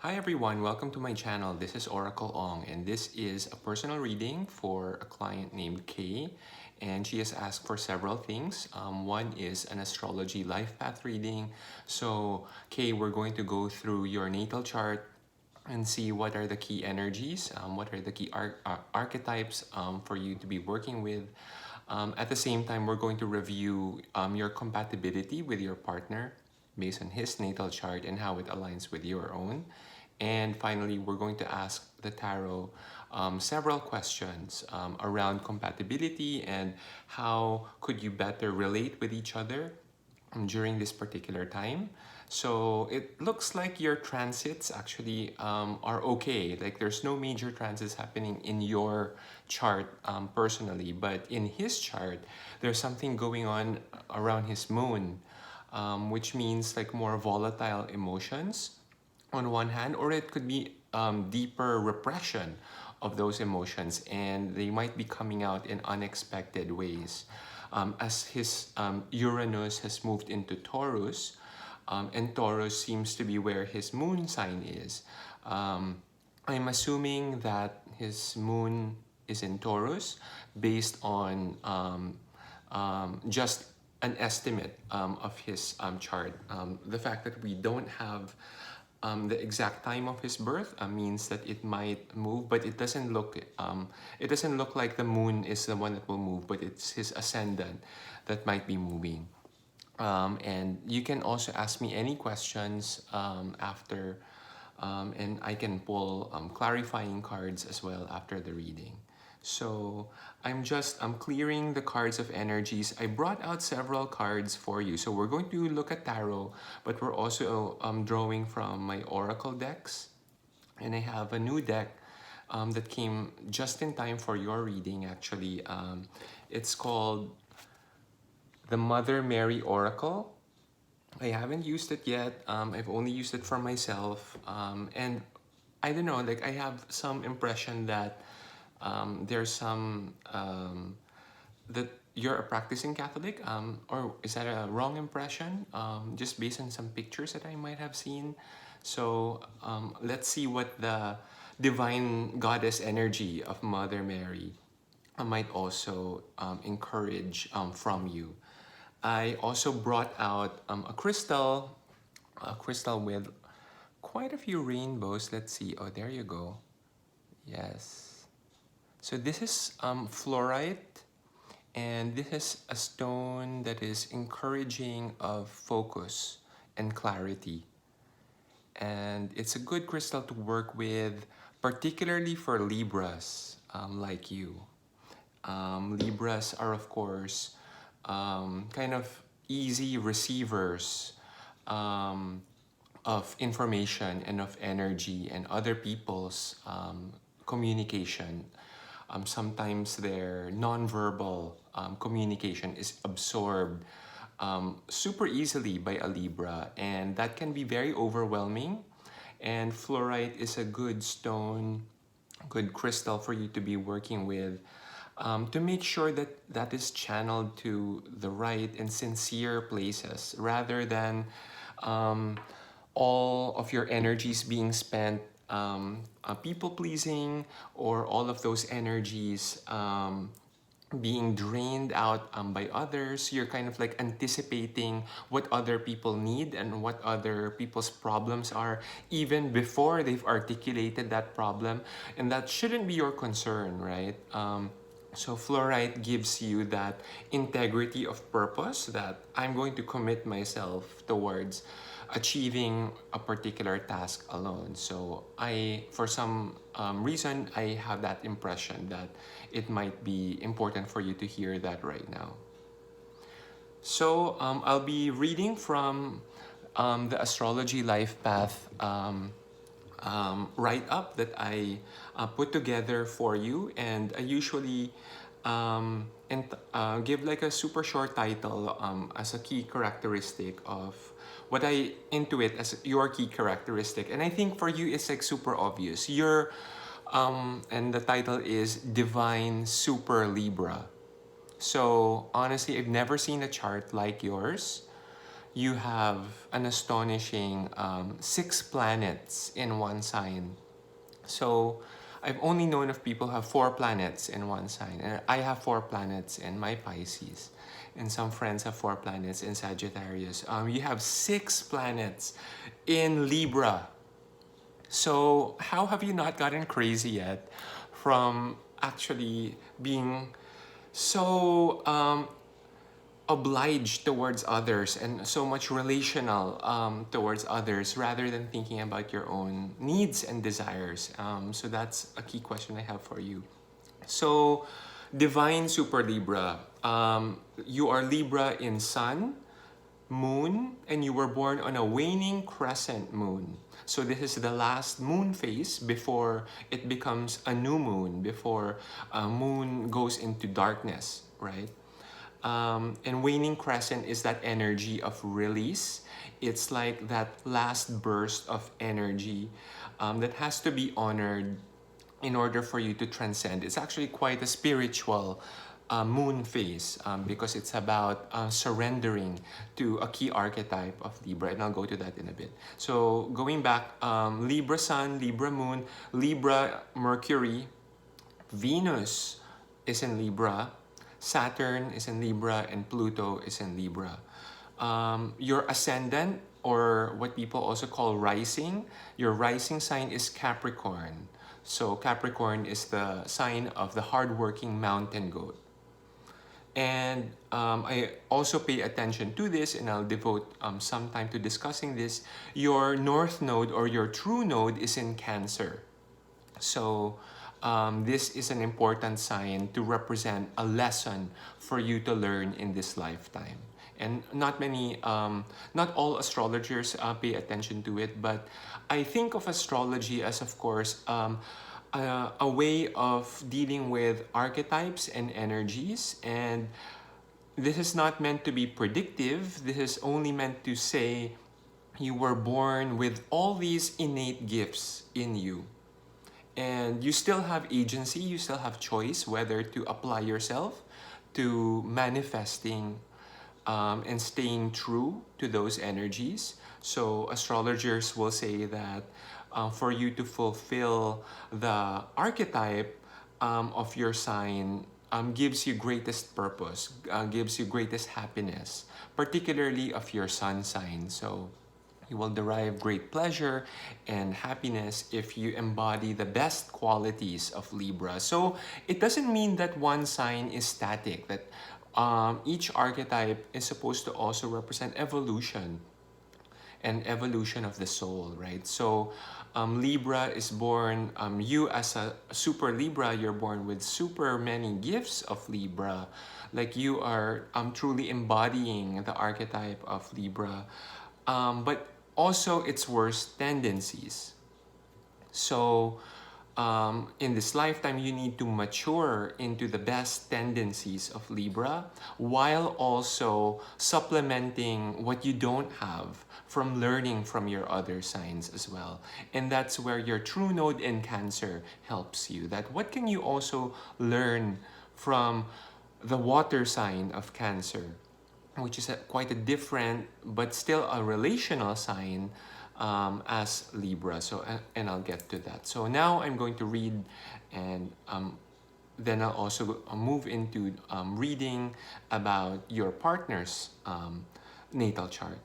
Hi everyone, welcome to my channel. This is Oracle Ong and this is a personal reading for a client named Kay, and she has asked for several things. One is an astrology life path reading. So Kay, we're going to go through your natal chart and see what are the key energies, what are the key archetypes for you to be working with. At the same time, we're going to review your compatibility with your partner based on his natal chart and how it aligns with your own. And finally, we're going to ask the tarot several questions around compatibility and how could you better relate with each other during this particular time. So it looks like your transits actually are okay. Like there's no major transits happening in your chart personally, but in his chart, there's something going on around his moon, which means like more volatile emotions on one hand, or it could be deeper repression of those emotions, and they might be coming out in unexpected ways. As his Uranus has moved into Taurus, and Taurus seems to be where his moon sign is. I'm assuming that his moon is in Taurus based on just an estimate of his chart. The fact that we don't have the exact time of his birth means that it might move, but it doesn't look like the moon is the one that will move, but it's his ascendant that might be moving. And you can also ask me any questions after, and I can pull clarifying cards as well after the reading. So I'm clearing the cards of energies. I brought out several cards for you. So we're going to look at tarot, but we're also drawing from my oracle decks. And I have a new deck that came just in time for your reading actually. It's called the Mother Mary Oracle. I haven't used it yet. I've only used it for myself. And I don't know, like I have some impression that there's some that you're a practicing Catholic, or is that a wrong impression? Just based on some pictures that I might have seen. So let's see what the divine goddess energy of Mother Mary might also encourage from you. I also brought out a crystal with quite a few rainbows. Let's see. Oh, there you go. Yes. So this is fluorite, and this is a stone that is encouraging of focus and clarity. And it's a good crystal to work with, particularly for Libras like you. Libras are, of course, kind of easy receivers of information and of energy and other people's communication. Sometimes their nonverbal communication is absorbed super easily by a Libra, and that can be very overwhelming. And fluorite is a good stone, good crystal for you to be working with to make sure that that is channeled to the right and sincere places rather than all of your energies being spent people pleasing, or all of those energies being drained out by others. You're kind of like anticipating what other people need and what other people's problems are even before they've articulated that problem, and that shouldn't be your concern, right? So fluorite gives you that integrity of purpose that I'm going to commit myself towards achieving a particular task alone. So for some reason, I have that impression that it might be important for you to hear that right now. So I'll be reading from the Astrology Life Path write-up that I put together for you, and I usually give like a super short title as a key characteristic of what I intuit as your key characteristic. And I think for you it's like super obvious. And the title is Divine Super Libra. So honestly, I've never seen a chart like yours. you have an astonishing 6 planets in one sign. So I've only known of people who have 4 planets in one sign. And I have 4 planets in my Pisces. And some friends have 4 planets in Sagittarius. You have 6 planets in Libra. So how have you not gotten crazy yet from actually being so obliged towards others and so much relational towards others rather than thinking about your own needs and desires? So that's a key question I have for you. So, Divine Super Libra, you are Libra in Sun, Moon, and you were born on a waning crescent moon. So this is the last moon phase before it becomes a new moon, before a moon goes into darkness, right? And waning crescent is that energy of release. It's like that last burst of energy that has to be honored in order for you to transcend. It's actually quite a spiritual moon phase because it's about surrendering to a key archetype of Libra, and I'll go to that in a bit. So going back, Libra Sun, Libra Moon, Libra Mercury, Venus is in Libra, Saturn is in Libra, and Pluto is in Libra. Your ascendant, or what people also call rising, your rising sign is Capricorn. So Capricorn is the sign of the hardworking mountain goat. And I also pay attention to this, and I'll devote some time to discussing this. Your north node, or your true node, is in Cancer. So this is an important sign to represent a lesson for you to learn in this lifetime. And not all astrologers pay attention to it, but I think of astrology as, of course, a way of dealing with archetypes and energies. And this is not meant to be predictive. This is only meant to say you were born with all these innate gifts in you. And you still have agency, you still have choice whether to apply yourself to manifesting and staying true to those energies. So astrologers will say that for you to fulfill the archetype of your sign gives you greatest purpose, gives you greatest happiness, particularly of your sun sign. So you will derive great pleasure and happiness if you embody the best qualities of Libra. So it doesn't mean that one sign is static, that each archetype is supposed to also represent evolution and evolution of the soul, right? So Libra is born, you as a super Libra, you're born with super many gifts of Libra. Like you are truly embodying the archetype of Libra. But also its worst tendencies. So in this lifetime, you need to mature into the best tendencies of Libra while also supplementing what you don't have from learning from your other signs as well. And that's where your true node in Cancer helps you. That what can you also learn from the water sign of Cancer, which is quite a different but still a relational sign as Libra. So, and I'll get to that. So now I'm going to read, and then I'll also move into reading about your partner's natal chart.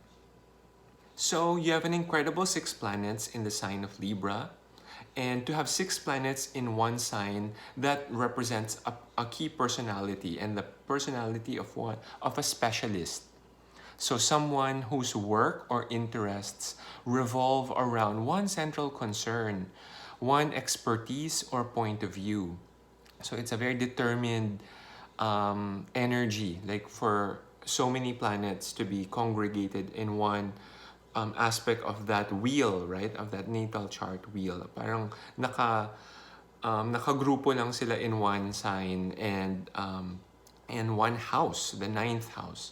So you have an incredible 6 planets in the sign of Libra. And to have 6 planets in one sign, that represents a key personality, and the personality of a specialist. So someone whose work or interests revolve around one central concern, one expertise or point of view. So it's a very determined energy, like for so many planets to be congregated in one aspect of that wheel, right? Of that natal chart wheel. Parang nakagrupo lang sila in one sign and one house, the 9th house.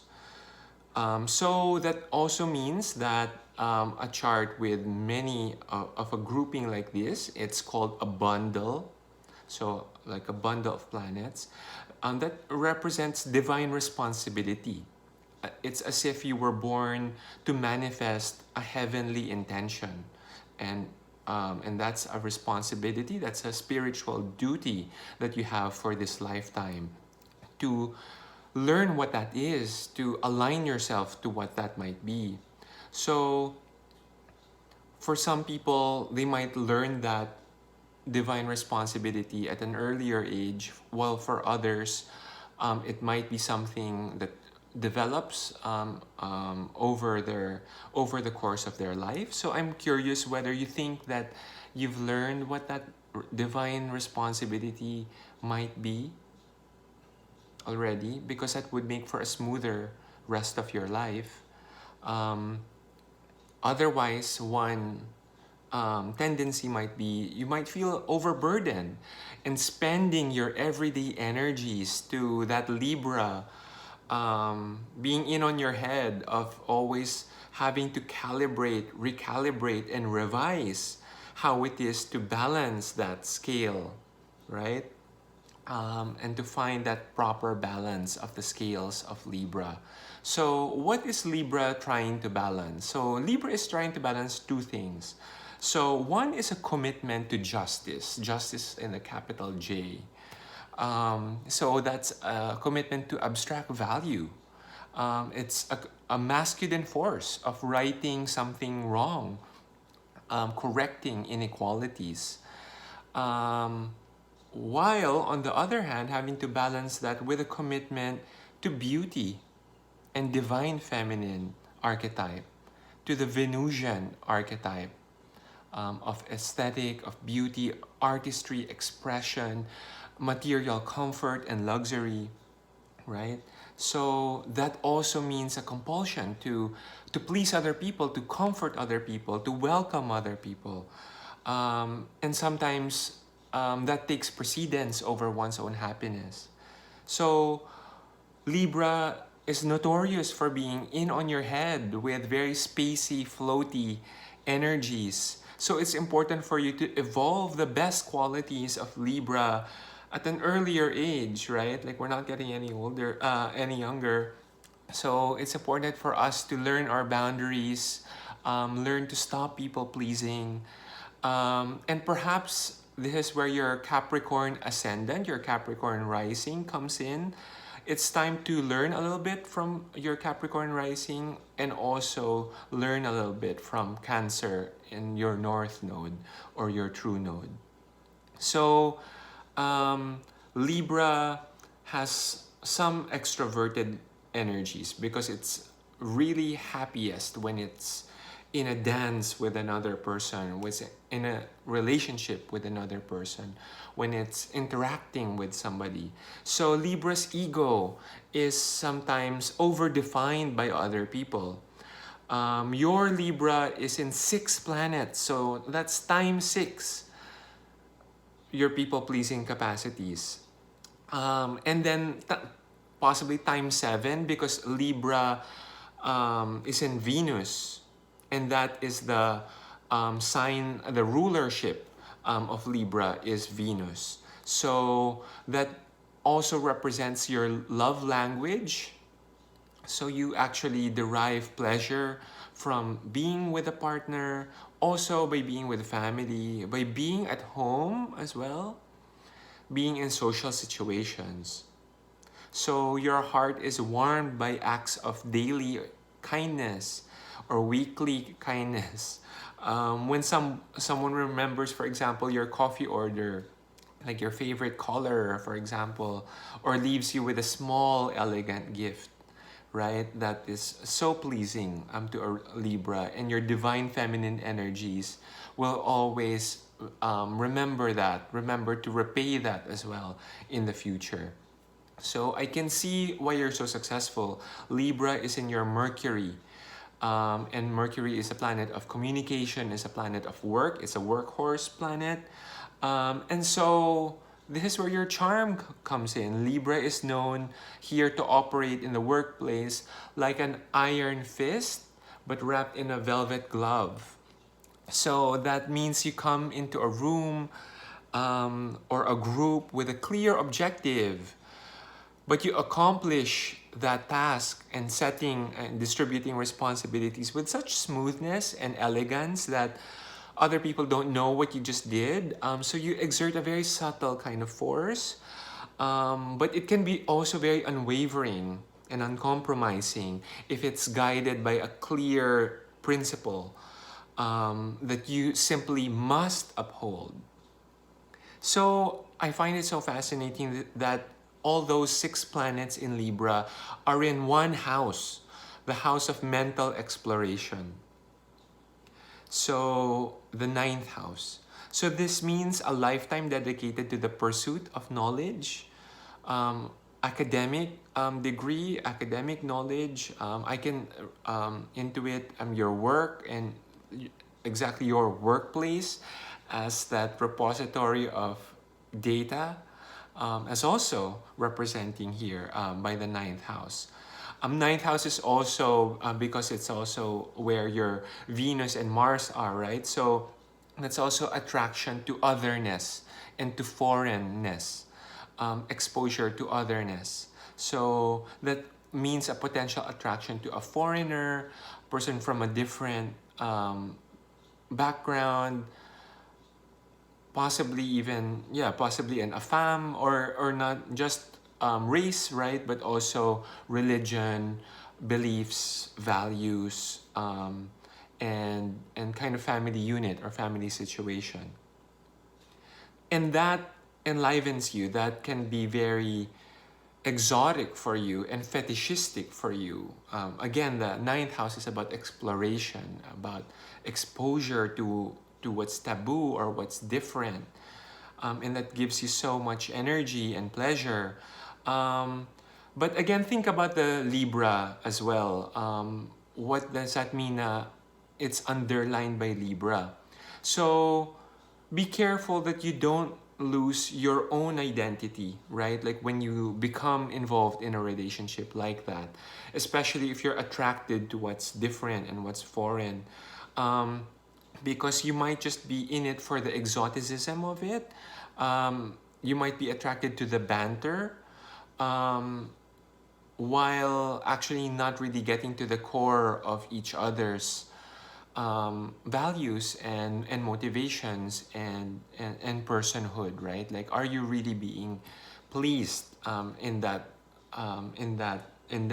So that also means that a chart with many of a grouping like this, it's called a bundle. So like a bundle of planets that represents divine responsibility. it's as if you were born to manifest a heavenly intention, and that's a responsibility, that's a spiritual duty that you have for this lifetime, to learn what that is, to align yourself to what that might be. So for some people, they might learn that divine responsibility at an earlier age, while for others, it might be something that develops over the course of their life. So I'm curious whether you think that you've learned what that divine responsibility might be already, because that would make for a smoother rest of your life. Um, Otherwise, one tendency might be you might feel overburdened and spending your everyday energies to that Libra, being in on your head of always having to calibrate, recalibrate, and revise how it is to balance that scale, right? And to find that proper balance of the scales of Libra. So what is Libra trying to balance? So Libra is trying to balance two things. So one is a commitment to justice, justice in a capital J. So that's a commitment to abstract value. It's a masculine force of righting something wrong, correcting inequalities. Um, while on the other hand, having to balance that with a commitment to beauty and divine feminine archetype, to the Venusian archetype, of aesthetic, of beauty, artistry, expression, material comfort, and luxury, right? So that also means a compulsion to please other people, to comfort other people, to welcome other people. And sometimes that takes precedence over one's own happiness. So Libra is notorious for being in on your head with very spacey, floaty energies. So it's important for you to evolve the best qualities of Libra at an earlier age, right? Like we're not getting any older, any younger. So it's important for us to learn our boundaries, learn to stop people pleasing, and perhaps this is where your Capricorn ascendant, your Capricorn rising comes in. It's time to learn a little bit from your Capricorn rising and also learn a little bit from Cancer in your North Node or your True Node. So, Libra has some extroverted energies because it's really happiest when it's in a dance with another person, with in a relationship with another person, when it's interacting with somebody. So Libra's ego is sometimes overdefined by other people. Your Libra is in 6 planets, so that's times 6 your people-pleasing capacities. And then possibly times 7 because Libra is in Venus, and that is the sign, the rulership of Libra is Venus. So that also represents your love language. So you actually derive pleasure from being with a partner, also by being with family, by being at home as well, being in social situations. So your heart is warmed by acts of daily kindness or weekly kindness. When someone remembers, for example, your coffee order, like your favorite color, for example, or leaves you with a small, elegant gift, right? That is so pleasing to a Libra, and your divine feminine energies will always remember that, remember to repay that as well in the future. So I can see why you're so successful. Libra is in your Mercury. And Mercury is a planet of communication, is a planet of work, it's a workhorse planet. And so this is where your charm comes in. Libra is known here to operate in the workplace like an iron fist, but wrapped in a velvet glove. So that means you come into a room or a group with a clear objective, but you accomplish that task and setting and distributing responsibilities with such smoothness and elegance that other people don't know what you just did. So you exert a very subtle kind of force, but it can be also very unwavering and uncompromising if it's guided by a clear principle that you simply must uphold. So I find it so fascinating that all those 6 planets in Libra are in one house, the house of mental exploration. So the 9th house. So this means a lifetime dedicated to the pursuit of knowledge, academic degree, academic knowledge. I can intuit your work and exactly your workplace as that repository of data, as also representing here by the 9th house. 9th house is also because it's also where your Venus and Mars are, right? So that's also attraction to otherness and to foreignness, exposure to otherness. So that means a potential attraction to a foreigner, person from a different background, possibly even, yeah, possibly an affam, or not just race, right, but also religion, beliefs, values, and kind of family unit or family situation. And that enlivens you. That can be very exotic for you and fetishistic for you. Again, the 9th house is about exploration, about exposure to what's taboo or what's different. And that gives you so much energy and pleasure. But again, think about the Libra as well. What does that mean? It's underlined by Libra. So be careful that you don't lose your own identity, right? Like when you become involved in a relationship like that, especially if you're attracted to what's different and what's foreign, because you might just be in it for the exoticism of it. You might be attracted to the banter, while actually not really getting to the core of each other's values and motivations and personhood, right? Like, are you really being pleased in that in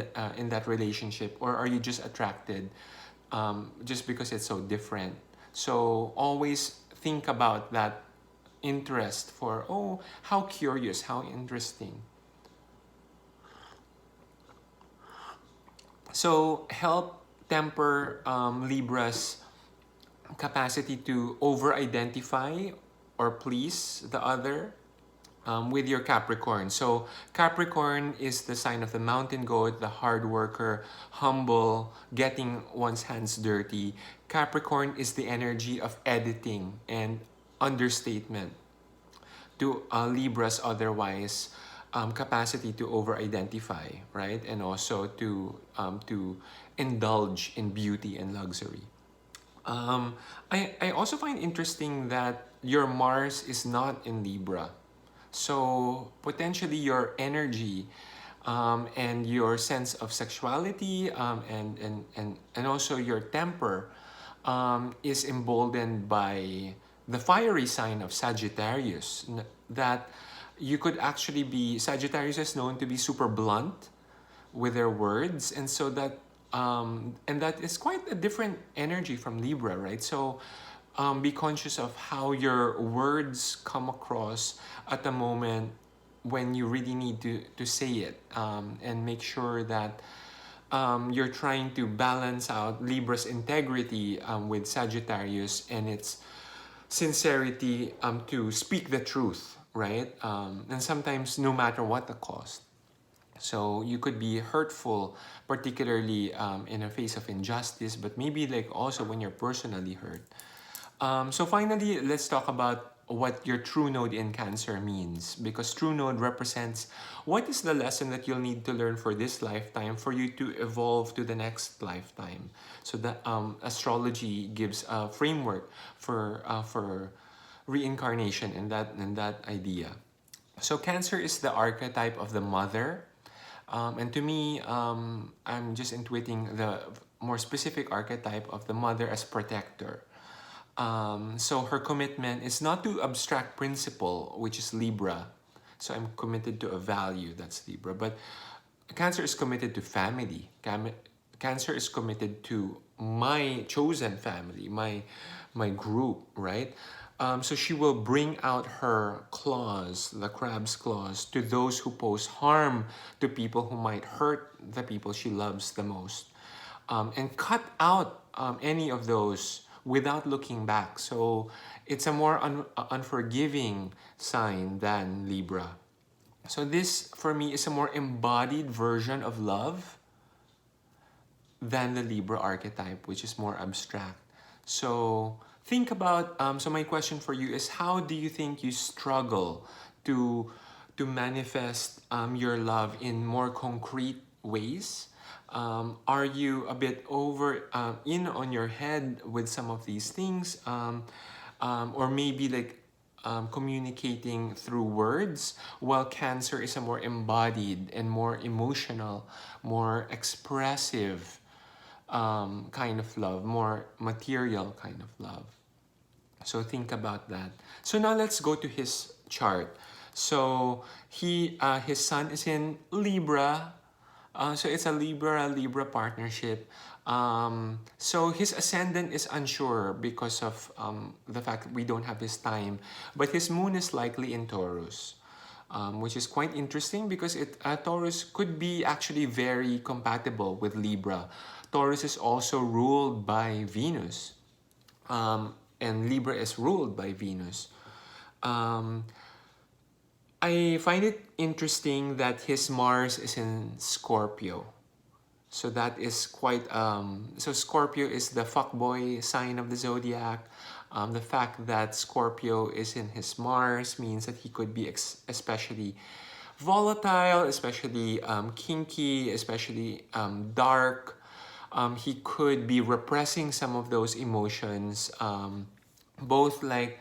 that relationship, or are you just attracted just because it's so different? So always think about that interest for, oh, how curious, how interesting. So help temper Libra's capacity to over-identify or please the other with your Capricorn. So Capricorn is the sign of the mountain goat, the hard worker, humble, getting one's hands dirty. Capricorn is the energy of editing and understatement to Libra's otherwise capacity to over-identify, right? And also to indulge in beauty and luxury. I also find interesting that your Mars is not in Libra. So potentially your energy and your sense of sexuality and also your temper is emboldened by the fiery sign of Sagittarius. That you could actually be, Sagittarius is known to be super blunt with their words, and so that and that is quite a different energy from Libra, right? So be conscious of how your words come across at the moment when you really need to say it, and make sure that you're trying to balance out Libra's integrity with Sagittarius and its sincerity to speak the truth, right? And sometimes no matter what the cost. So you could be hurtful, particularly in a face of injustice, but maybe like also when you're personally hurt. So finally, let's talk about what your true node in Cancer means, because true node represents what is the lesson that you'll need to learn for this lifetime for you to evolve to the next lifetime. So that astrology gives a framework for reincarnation and that idea. So Cancer is the archetype of the mother, And to me, I'm just intuiting the more specific archetype of the mother as protector. So her commitment is not to abstract principle, which is Libra. So I'm committed to a value, that's Libra. But Cancer is committed to family. Cancer is committed to my chosen family, my group, right? So she will bring out her claws, the crab's claws, to those who pose harm to people who might hurt the people she loves the most, and cut out any of those without looking back. So it's a more unforgiving sign than Libra. So this, for me, is a more embodied version of love than the Libra archetype, which is more abstract. So think about, so my question for you is, how do you think you struggle to, to manifest your love in more concrete ways? Are you a bit in on your head with some of these things? Or maybe like communicating through words, while Cancer is a more embodied and more emotional, more expressive kind of love, more material kind of love. So think about that. So now let's go to his chart. So his sun is in Libra. So it's a Libra partnership. So his ascendant is unsure because of the fact that we don't have his time. But his moon is likely in Taurus, which is quite interesting because Taurus could be actually very compatible with Libra. Taurus is also ruled by Venus, and Libra is ruled by Venus. I find it interesting that his Mars is in Scorpio. So that is quite, so Scorpio is the fuckboy sign of the zodiac. The fact that Scorpio is in his Mars means that he could be especially volatile, especially kinky, especially dark. He could be repressing some of those emotions, both like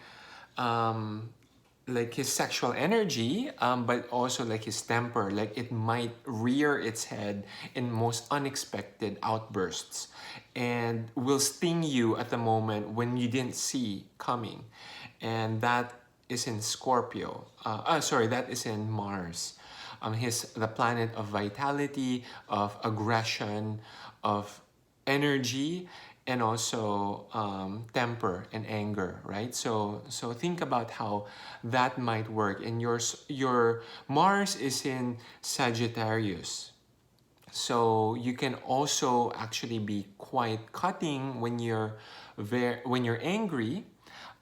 his sexual energy, but also like his temper. Like it might rear its head in most unexpected outbursts and will sting you at the moment when you didn't see coming. And that is in Scorpio. That is in Mars. The planet of vitality, of aggression, of energy, and also temper and anger, right? So think about how that might work. And your Mars is in Sagittarius, so you can also actually be quite cutting when you're angry.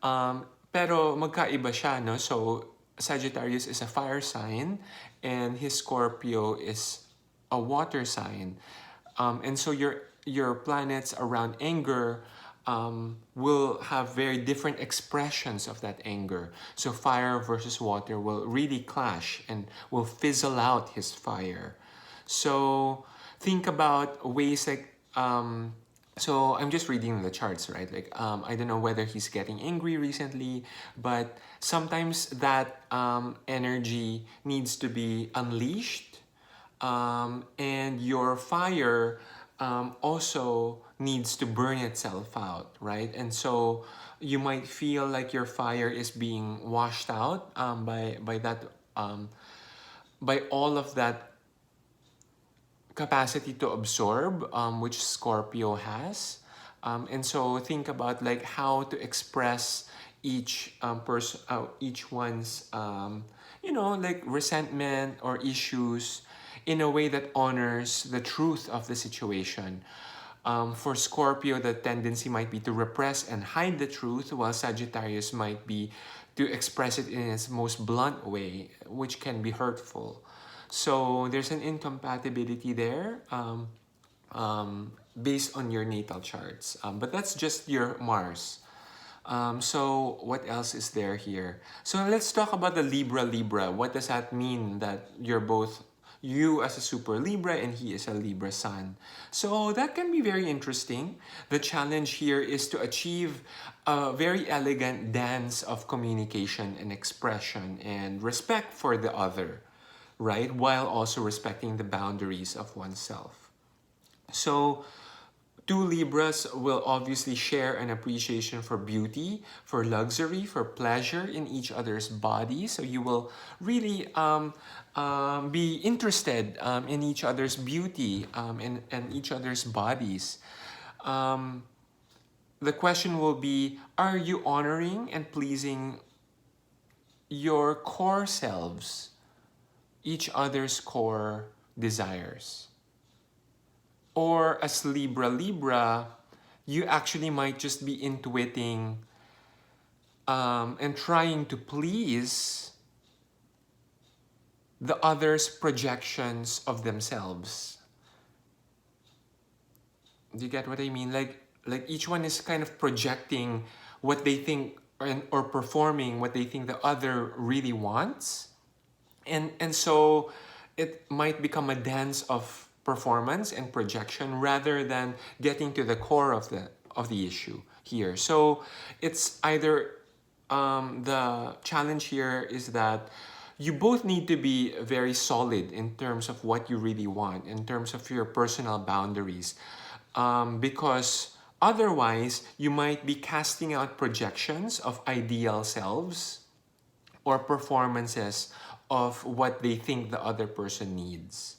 Pero magkaiba siya, no? So Sagittarius is a fire sign, and his Scorpio is a water sign. And so your planets around anger will have very different expressions of that anger. So fire versus water will really clash and will fizzle out his fire. So think about ways like, so I'm just reading the charts, right? Like, I don't know whether he's getting angry recently, but sometimes that energy needs to be unleashed. And your fire also needs to burn itself out, right? And so you might feel like your fire is being washed out by all of that capacity to absorb, which Scorpio has. And so think about like how to express each one's like resentment or issues in a way that honors the truth of the situation. For Scorpio, the tendency might be to repress and hide the truth, while Sagittarius might be to express it in its most blunt way, which can be hurtful. So there's an incompatibility there based on your natal charts. But that's just your Mars. So what else is there here? So let's talk about the Libra. What does that mean that you as a super Libra and he is a Libra sun? So that can be very interesting. The challenge here is to achieve a very elegant dance of communication and expression and respect for the other, right? While also respecting the boundaries of oneself. So, two Libras will obviously share an appreciation for beauty, for luxury, for pleasure in each other's body. So you will really be interested in each other's beauty and each other's bodies. Um, the question will be, are you honoring and pleasing your core selves, each other's core desires? Or as Libra, you actually might just be intuiting and trying to please the other's projections of themselves. Do you get what I mean? Like each one is kind of projecting what they think or performing what they think the other really wants. And so it might become a dance of performance and projection rather than getting to the core of the issue here. So it's either the challenge here is that you both need to be very solid in terms of what you really want, in terms of your personal boundaries, because otherwise you might be casting out projections of ideal selves or performances of what they think the other person needs.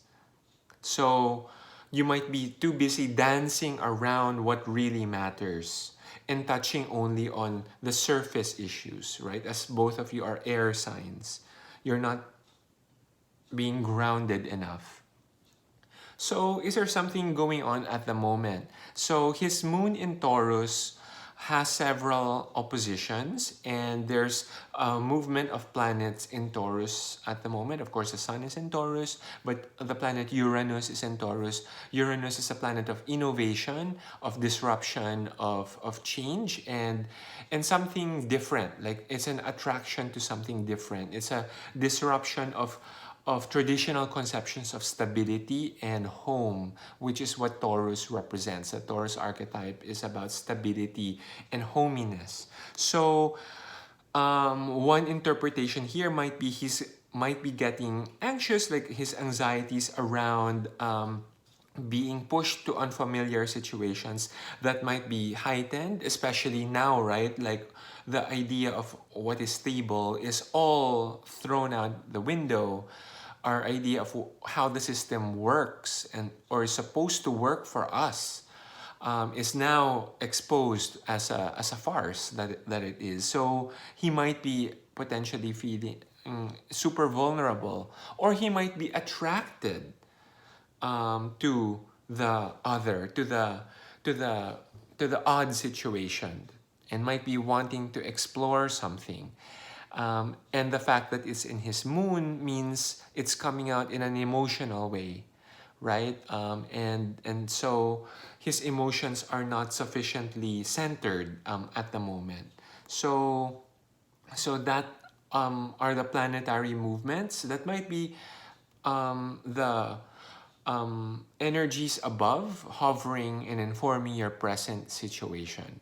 So you might be too busy dancing around what really matters and touching only on the surface issues, right? As both of you are air signs, you're not being grounded enough. So is there something going on at the moment? So his moon in Taurus has several oppositions, and there's a movement of planets in Taurus at the moment. Of course, the sun is in Taurus, but the planet Uranus is in Taurus. Uranus is a planet of innovation, of disruption, of change, and something different. Like it's an attraction to something different. It's a disruption of traditional conceptions of stability and home, which is what Taurus represents. The Taurus archetype is about stability and hominess. So one interpretation here might be might be getting anxious, like his anxieties around being pushed to unfamiliar situations that might be heightened, especially now, right? Like the idea of what is stable is all thrown out the window. Our idea of how the system works and or is supposed to work for us is now exposed as a farce that it is. So he might be potentially feeling super vulnerable, or he might be attracted to the other, to the to the odd situation, and might be wanting to explore something. And the fact that it's in his moon means it's coming out in an emotional way, right? And so his emotions are not sufficiently centered at the moment. So that are the planetary movements that might be the energies above hovering and informing your present situation.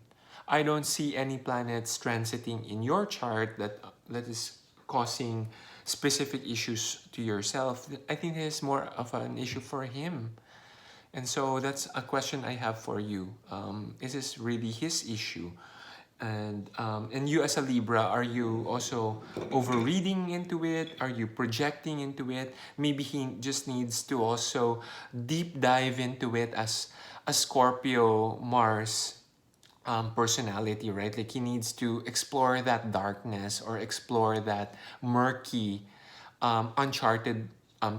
I don't see any planets transiting in your chart that is causing specific issues to yourself. I think it is more of an issue for him. And so that's a question I have for you. Is this really his issue? And you as a Libra, are you also overreading into it? Are you projecting into it? Maybe he just needs to also deep dive into it as a Scorpio Mars personality, right? Like he needs to explore that darkness or explore that murky, uncharted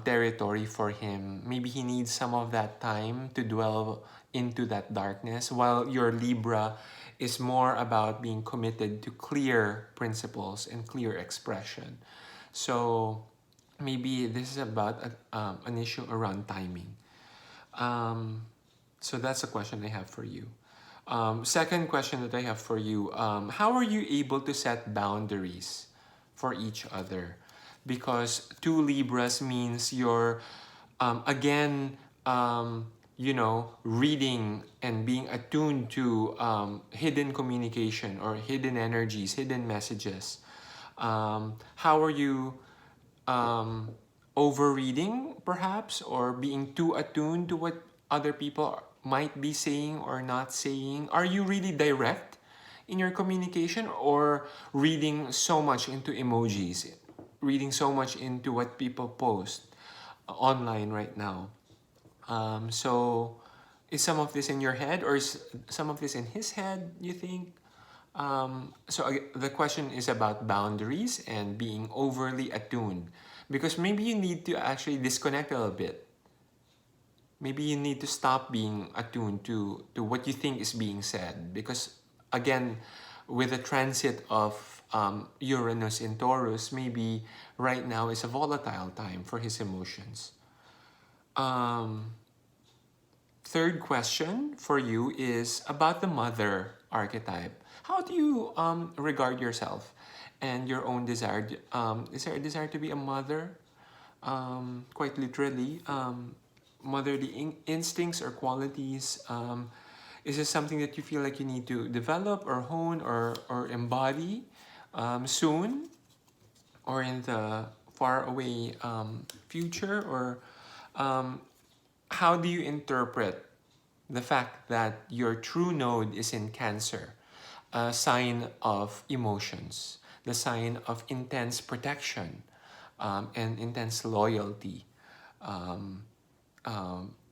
territory for him. Maybe he needs some of that time to dwell into that darkness, while your Libra is more about being committed to clear principles and clear expression. So maybe this is about an issue around timing. So that's a question I have for you. Second question that I have for you, how are you able to set boundaries for each other? Because two Libras means you're, again, reading and being attuned to hidden communication or hidden energies, hidden messages. How are you overreading perhaps, or being too attuned to what other people might be saying or not saying? Are you really direct in your communication, or reading so much into emojis, reading so much into what people post online right now? So is some of this in your head, or is some of this in his head, you think? The question is about boundaries and being overly attuned, because maybe you need to actually disconnect a little bit. Maybe you need to stop being attuned to what you think is being said, because again, with the transit of Uranus in Taurus, maybe right now is a volatile time for his emotions. Third question for you is about the mother archetype. How do you regard yourself and your own desire? Is there a desire to be a mother? Quite literally, motherly instincts or qualities. Is this something that you feel like you need to develop or hone or embody soon, or in the far away future? Or how do you interpret the fact that your true node is in Cancer, a sign of emotions, the sign of intense protection and intense loyalty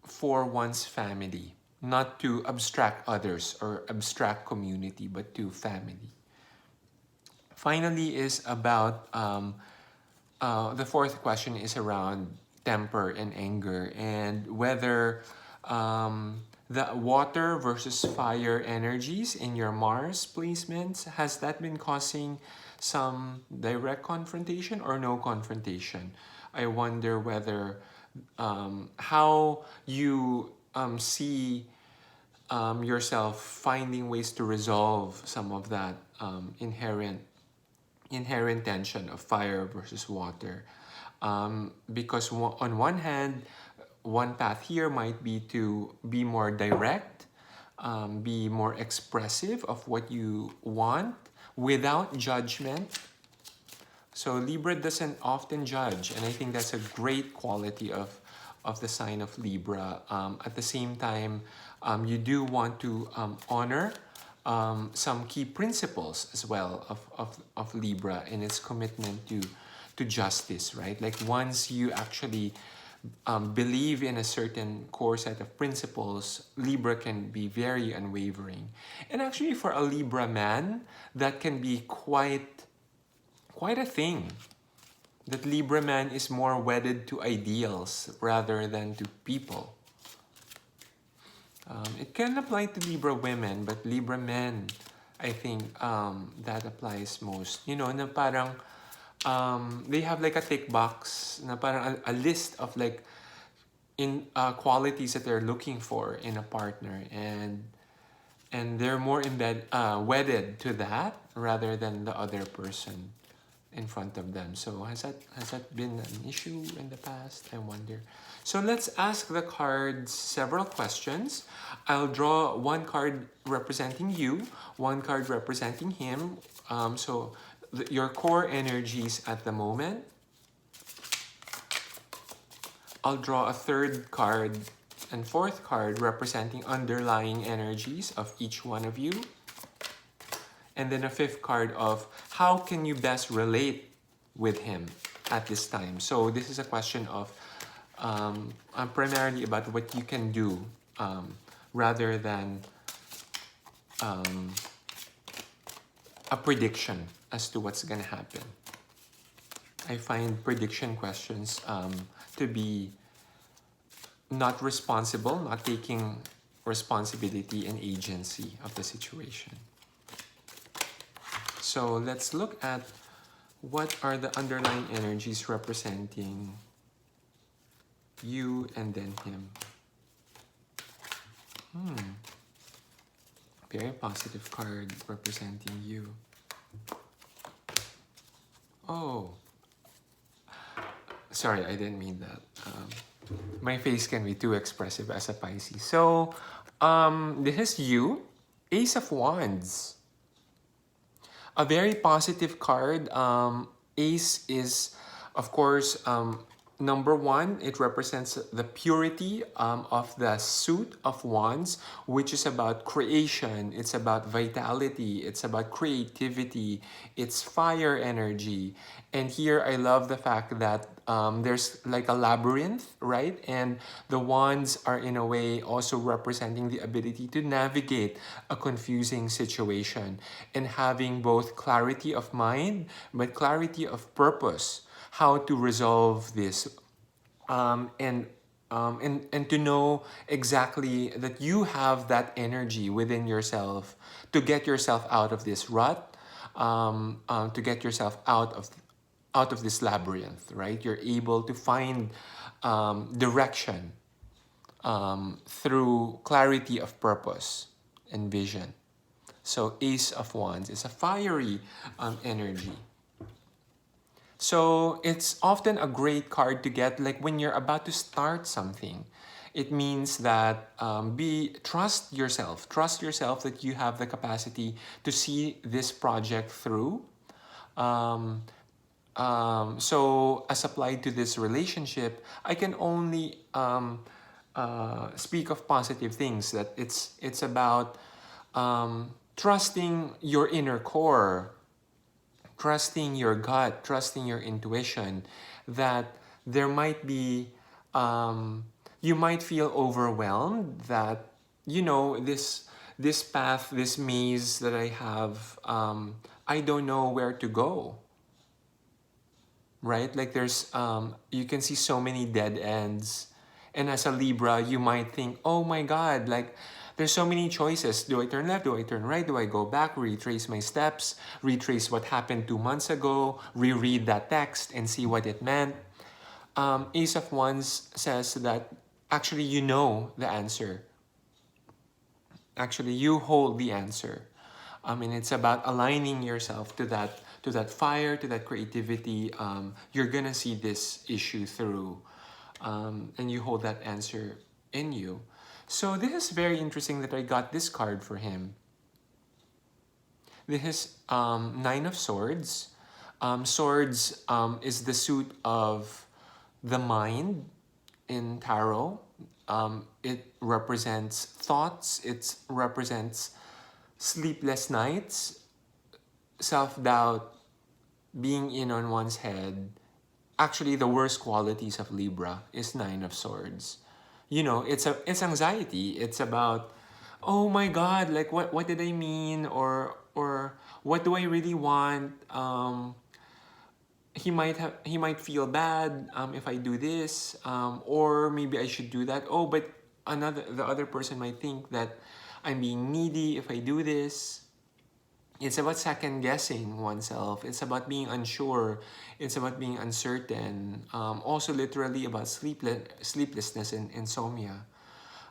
for one's family, not to abstract others or abstract community, but to family? Finally is about, the fourth question is around temper and anger, and whether the water versus fire energies in your Mars placements, has that been causing some direct confrontation or no confrontation? I wonder whether how you see yourself finding ways to resolve some of that inherent tension of fire versus water. Because on one hand, one path here might be to be more direct, be more expressive of what you want without judgment. So Libra doesn't often judge, and I think that's a great quality of the sign of Libra. At the same time, you do want to honor some key principles as well of Libra in its commitment to justice, right? Like once you actually believe in a certain core set of principles, Libra can be very unwavering. And actually for a Libra man, that can be quite a thing. That Libra man is more wedded to ideals rather than to people. It can apply to Libra women, but Libra men, I think that applies most. You know, na parang they have like a tick box, na parang a list of like qualities that they're looking for in a partner, and they're more wedded to that rather than the other person in front of them. So has that been an issue in the past? I wonder. So let's ask the cards several questions. I'll draw one card representing you, one card representing him. Your core energies at the moment. I'll draw a third card and fourth card representing underlying energies of each one of you. And then a fifth card of how can you best relate with him at this time. So this is a question of primarily about what you can do rather than a prediction as to what's going to happen. I find prediction questions to be not responsible, not taking responsibility and agency of the situation. So let's look at what are the underlying energies representing you and then him. Very positive card representing you. Oh, sorry, I didn't mean that. My face can be too expressive as a Pisces. So, this is you, Ace of Wands. A very positive card. Ace is, of course, number one, it represents the purity of the suit of wands, which is about creation, it's about vitality, it's about creativity, it's fire energy. And here I love the fact that there's like a labyrinth, right? And the wands are in a way also representing the ability to navigate a confusing situation and having both clarity of mind but clarity of purpose, how to resolve this, and to know exactly that you have that energy within yourself to get yourself out of this rut, to get yourself out of this labyrinth, right? You're able to find direction through clarity of purpose and vision. So Ace of Wands is a fiery energy. So it's often a great card to get like when you're about to start something. It means that trust yourself. Trust yourself that you have the capacity to see this project through. Um, so as applied to this relationship, I can only speak of positive things. That it's about trusting your inner core, trusting your gut, trusting your intuition, that there might be, you might feel overwhelmed that, you know, this path, this maze that I have, I don't know where to go, right? Like there's, you can see so many dead ends. And as a Libra, you might think, oh my God, like there's so many choices. Do I turn left? Do I turn right? Do I go back, retrace my steps, retrace what happened 2 months ago, reread that text and see what it meant? Ace of Wands says that actually you know the answer. Actually, you hold the answer. And it's about aligning yourself to that fire, to that creativity. You're gonna see this issue through, and you hold that answer in you. So this is very interesting that I got this card for him. This is Nine of Swords. Swords is the suit of the mind in tarot. It represents thoughts. It represents sleepless nights, self-doubt, being in on one's head. Actually, the worst qualities of Libra is Nine of Swords. You know, it's anxiety. It's about, oh my God, like what did I mean, or what do I really want? He might feel bad if I do this, or maybe I should do that. Oh, but the other person might think that I'm being needy if I do this. It's about second guessing oneself. It's about being unsure. It's about being uncertain. Also, literally about sleeplessness and insomnia.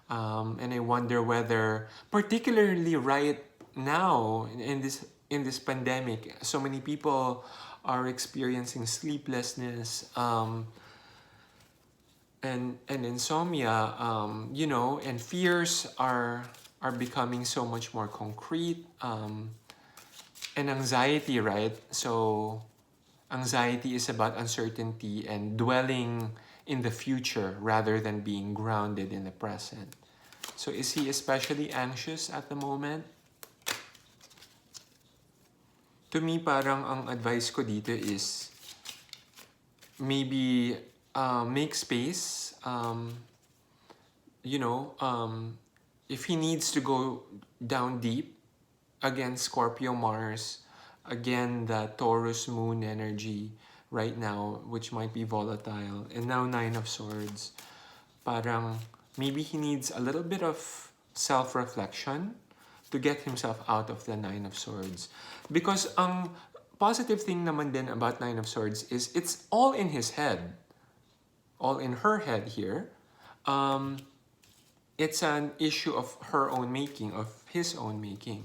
And I wonder whether, particularly right now in this pandemic, so many people are experiencing sleeplessness and insomnia. You know, and fears are becoming so much more concrete. And anxiety, right? So anxiety is about uncertainty and dwelling in the future rather than being grounded in the present. So is he especially anxious at the moment? To me, parang ang advice ko dito is maybe make space. You know, if he needs to go down deep, again, Scorpio Mars, again, the Taurus Moon energy right now, which might be volatile, and now Nine of Swords. Parang maybe he needs a little bit of self-reflection to get himself out of the Nine of Swords. Because ang positive thing naman din about Nine of Swords is it's all in his head. All in her head here. It's an issue of her own making, of his own making.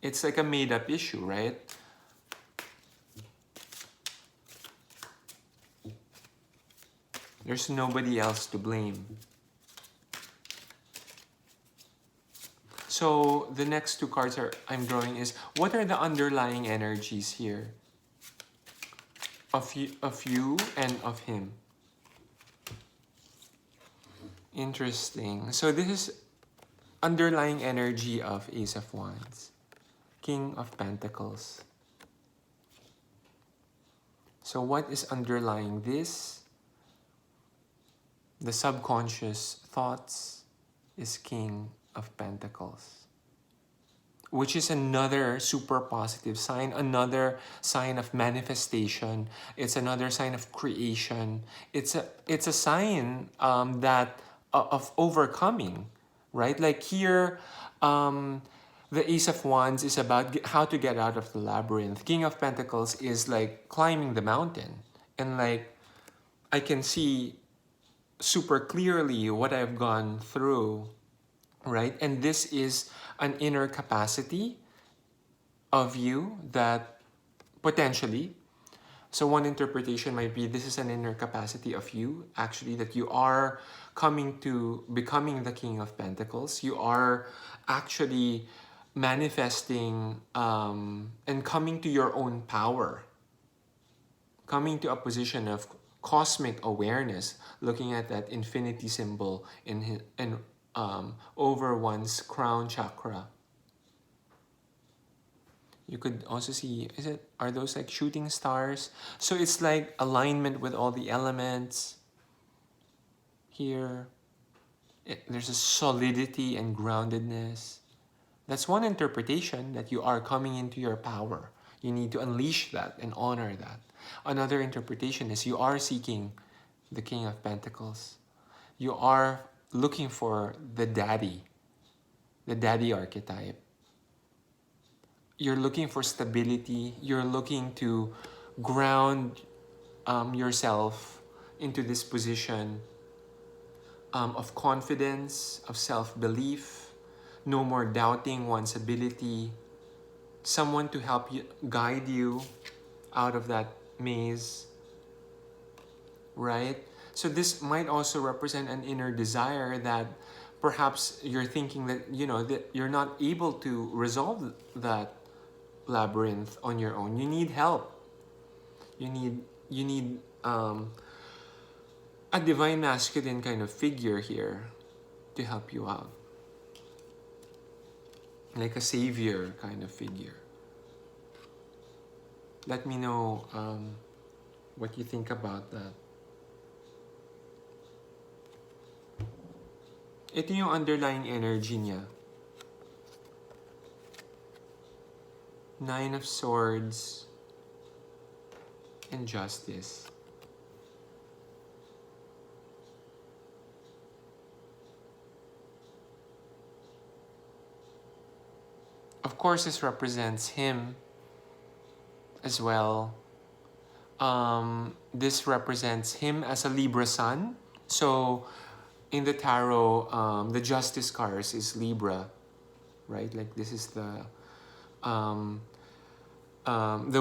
It's like a made-up issue, right? There's nobody else to blame. So the next two cards I'm drawing is, what are the underlying energies here? of you and of him. Interesting. So this is underlying energy of Ace of Wands, King of Pentacles. So what is underlying this? The subconscious thoughts is King of Pentacles, which is another super positive sign, another sign of manifestation. It's another sign of creation. It's a sign that of overcoming, right? Like here, the Ace of Wands is about how to get out of the labyrinth. King of Pentacles is like climbing the mountain, and like I can see super clearly what I've gone through, right? And this is an inner capacity of you that potentially, so one interpretation might be this is an inner capacity of you, actually, that you are coming to becoming the King of Pentacles. You are actually manifesting and coming to your own power, coming to a position of cosmic awareness, looking at that infinity symbol in over one's crown chakra. You could also see, are those like shooting stars? So it's like alignment with all the elements. Here, there's a solidity and groundedness. That's one interpretation, that you are coming into your power. You need to unleash that and honor that. Another interpretation is you are seeking the King of Pentacles. You are looking for the daddy archetype. You're looking for stability. You're looking to ground yourself into this position of confidence, of self-belief, no more doubting one's ability, someone to help you, guide you out of that maze, right? So this might also represent an inner desire that perhaps you're thinking that, that you're not able to resolve that labyrinth on your own. You need help. You need a divine masculine kind of figure here to help you out, like a savior kind of figure. Let me know what you think about that. Ito yung underlying energy niya. Nine of Swords and Justice. Of course, this represents him as well. This represents him as a Libra sun. So in the tarot, the Justice cards is Libra, right? Like this is the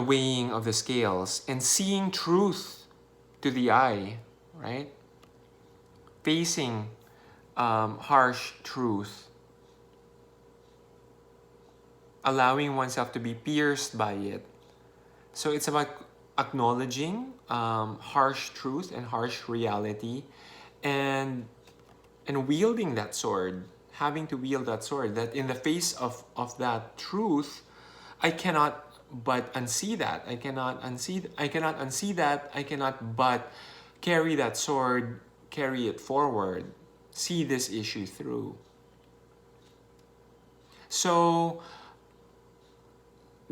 weighing of the scales and seeing truth to the eye, right? Facing harsh truth, allowing oneself to be pierced by it. So it's about acknowledging harsh truth and harsh reality, and wielding that sword, having to wield that sword, that in the face of that truth, I cannot but unsee that. I cannot unsee that. I cannot but carry that sword, carry it forward, see this issue through. So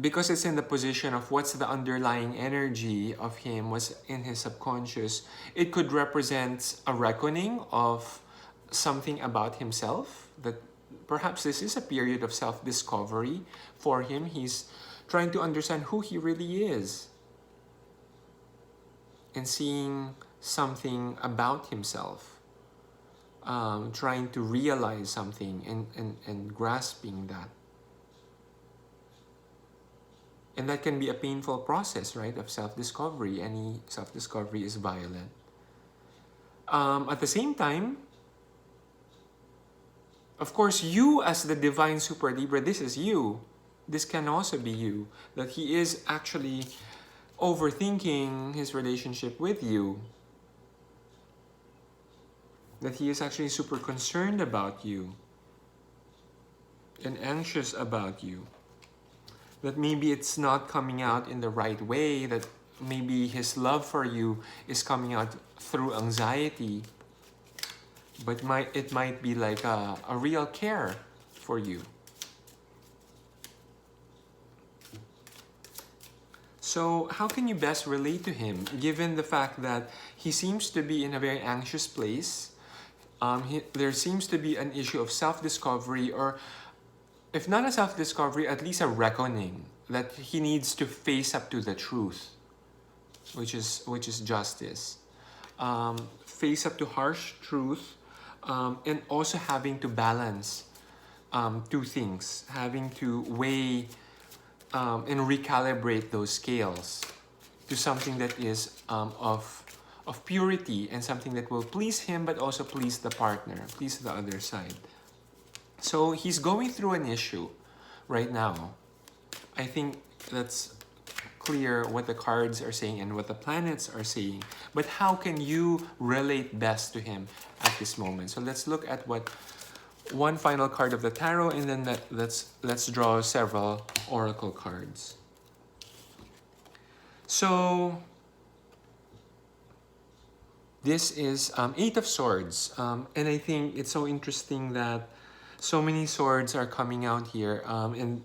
because it's in the position of what's the underlying energy of him, what's in his subconscious, it could represent a reckoning of something about himself, that perhaps this is a period of self-discovery for him. He's trying to understand who he really is and seeing something about himself, trying to realize something and grasping that. And that can be a painful process, right, of self-discovery. Any self-discovery is violent. At the same time, of course, you as the divine Super Libra, this is you. This can also be you. That he is actually overthinking his relationship with you, that he is actually super concerned about you and anxious about you, that maybe it's not coming out in the right way, that maybe his love for you is coming out through anxiety, but it might be like a real care for you. So how can you best relate to him, given the fact that he seems to be in a very anxious place? There seems to be an issue of self-discovery, or if not a self-discovery, at least a reckoning that he needs to face up to the truth, which is justice. Face up to harsh truth, and also having to balance two things, having to weigh and recalibrate those scales to something that is of purity and something that will please him but also please the partner, please the other side. So he's going through an issue right now. I think that's clear what the cards are saying and what the planets are saying. But how can you relate best to him at this moment? So let's look at what one final card of the tarot, and then let's draw several oracle cards. So this is Eight of Swords, and I think it's so interesting that so many swords are coming out here, and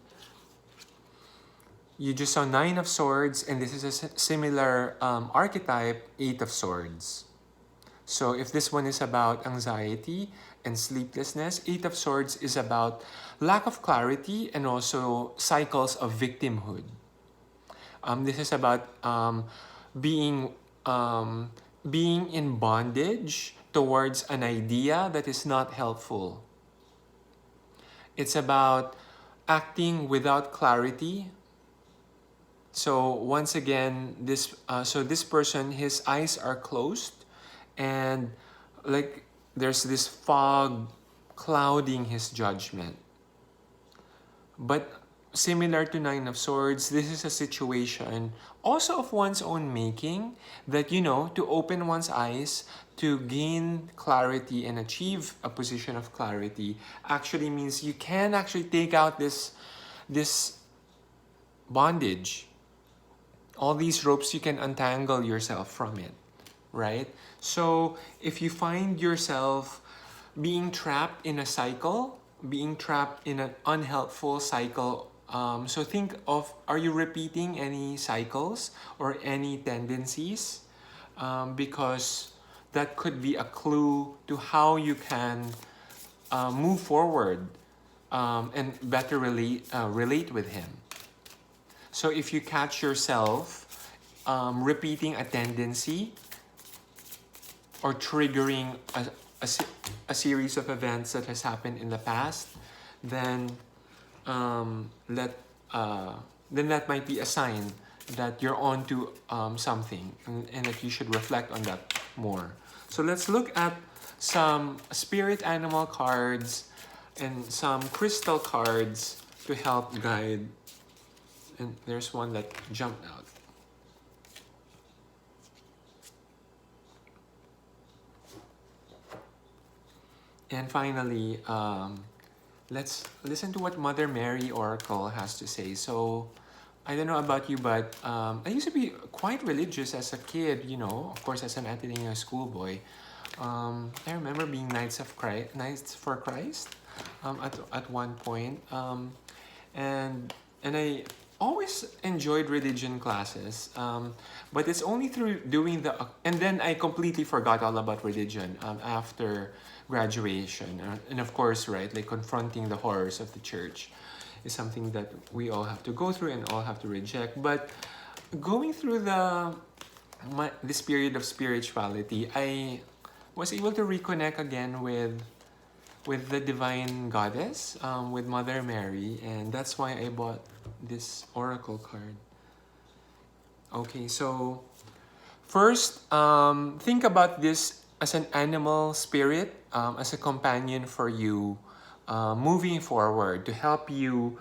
you just saw Nine of Swords, and this is a similar archetype, Eight of Swords. So if this one is about anxiety and sleeplessness, Eight of Swords is about lack of clarity and also cycles of victimhood. This is about being in bondage towards an idea that is not helpful. It's about acting without clarity. So once again, this person, his eyes are closed, and like there's this fog clouding his judgment. But similar to Nine of Swords, this is a situation also of one's own making, that, you know, to open one's eyes, to gain clarity and achieve a position of clarity actually means you can actually take out this bondage. All these ropes, you can untangle yourself from it, right? So if you find yourself being trapped in a cycle, being trapped in an unhelpful cycle, so think of, are you repeating any cycles or any tendencies? Because that could be a clue to how you can move forward and better relate with him. So if you catch yourself repeating a tendency or triggering a series of events that has happened in the past, then that might be a sign that you're on to something, and that you should reflect on that more. So let's look at some spirit animal cards and some crystal cards to help guide. And there's one that jumped out. And finally, let's listen to what Mother Mary Oracle has to say. So, I don't know about you, but I used to be quite religious as a kid, you know, of course, as an Ateneo schoolboy. I remember being Knights for Christ at one point. And I always enjoyed religion classes, but it's only through doing and then I completely forgot all about religion after graduation. And of course, right, like confronting the horrors of the church is something that we all have to go through and all have to reject. But going through this period of spirituality, I was able to reconnect again with the divine goddess, with Mother Mary, and that's why I bought this oracle card. Okay, so first, think about this as an animal spirit, as a companion for you moving forward, to help you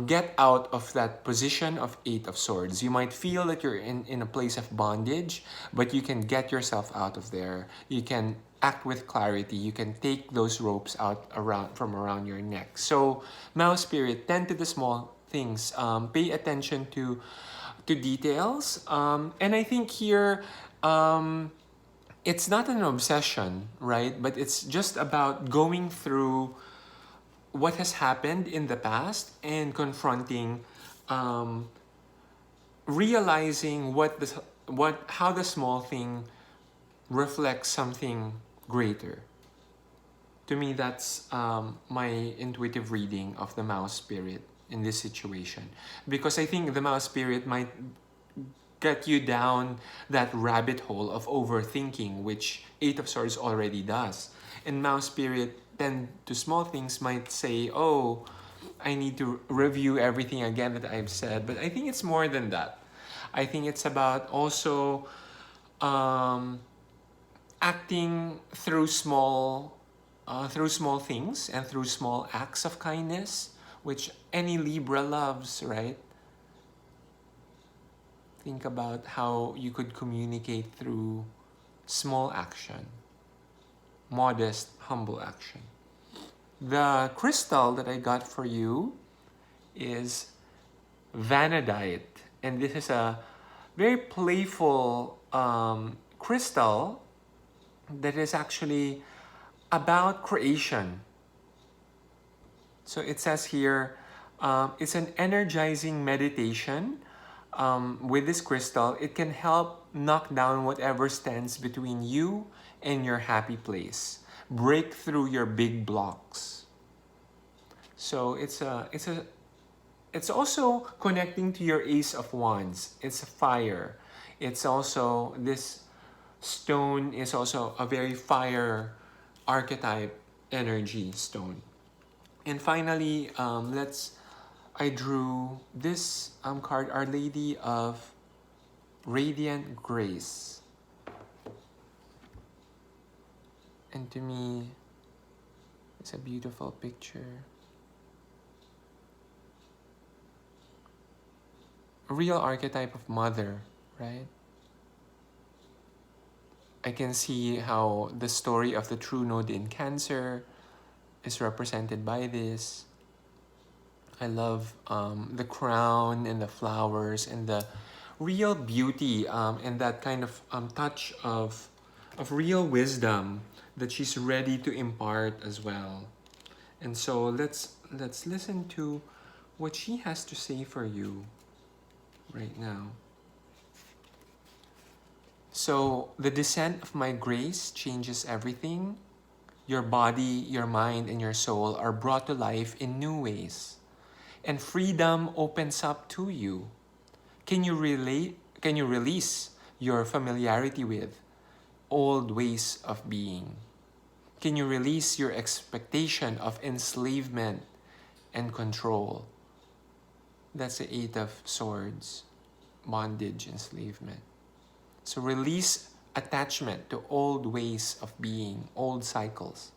get out of that position of Eight of Swords. You might feel that you're in a place of bondage, but you can get yourself out of there. You can act with clarity. You can take those ropes out from around your neck. So, Mouse Spirit, tend to the small things. Pay attention to details. And I think here, it's not an obsession, right? But it's just about going through what has happened in the past and confronting, realizing how the small thing reflects something greater. To me, that's my intuitive reading of the Mouse Spirit in this situation, because I think the Mouse Spirit might get you down that rabbit hole of overthinking, which Eight of Swords already does. And Mouse Spirit, tend to small things, might say, oh, I need to review everything again that I've said. But I think it's more than that. I think it's about also acting through small things and through small acts of kindness, which any Libra loves, right? Think about how you could communicate through small action, modest, humble action. The crystal that I got for you is vanadite, and this is a very playful crystal that is actually about creation. So it says here, it's an energizing meditation. With this crystal, it can help knock down whatever stands between you and your happy place. Break through your big blocks. So it's also connecting to your Ace of Wands. It's a fire. It's also, this stone is also a very fire archetype energy stone. And finally, I drew this card, Our Lady of Radiant Grace. And to me, it's a beautiful picture. A real archetype of mother, right? I can see how the story of the true node in Cancer is represented by this. I love the crown and the flowers and the real beauty and that kind of touch of real wisdom that she's ready to impart as well. And so let's listen to what she has to say for you right now. So, the descent of my grace changes everything. Your body, your mind, and your soul are brought to life in new ways. And freedom opens up to you. Can you release your familiarity with old ways of being? Can you release your expectation of enslavement and control? That's the Eight of Swords, bondage, enslavement. So release attachment to old ways of being, old cycles.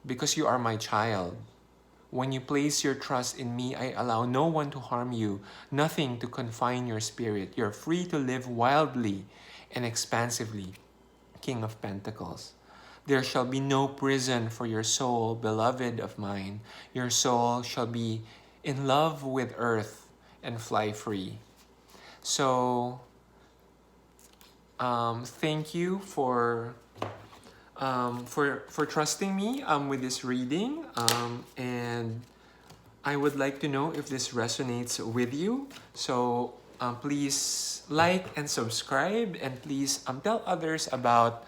Because you are my child. When you place your trust in me, I allow no one to harm you, nothing to confine your spirit. You're free to live wildly and expansively, King of Pentacles. There shall be no prison for your soul, beloved of mine. Your soul shall be in love with earth and fly free. So, thank you for trusting me with this reading, and I would like to know if this resonates with you. So please like and subscribe, and please tell others about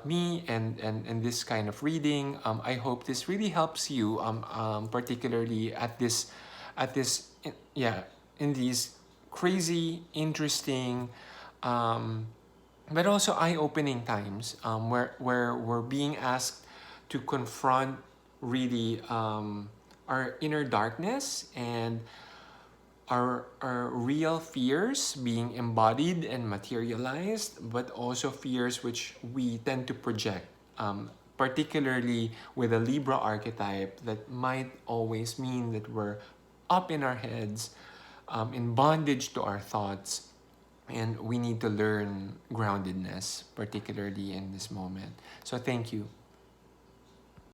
me and this kind of reading. I hope this really helps you, particularly in these crazy, interesting, but also eye-opening times, where we're being asked to confront really our inner darkness and our real fears being embodied and materialized, but also fears which we tend to project particularly with a Libra archetype, that might always mean that we're up in our heads, in bondage to our thoughts, and we need to learn groundedness, particularly in this moment. So thank you.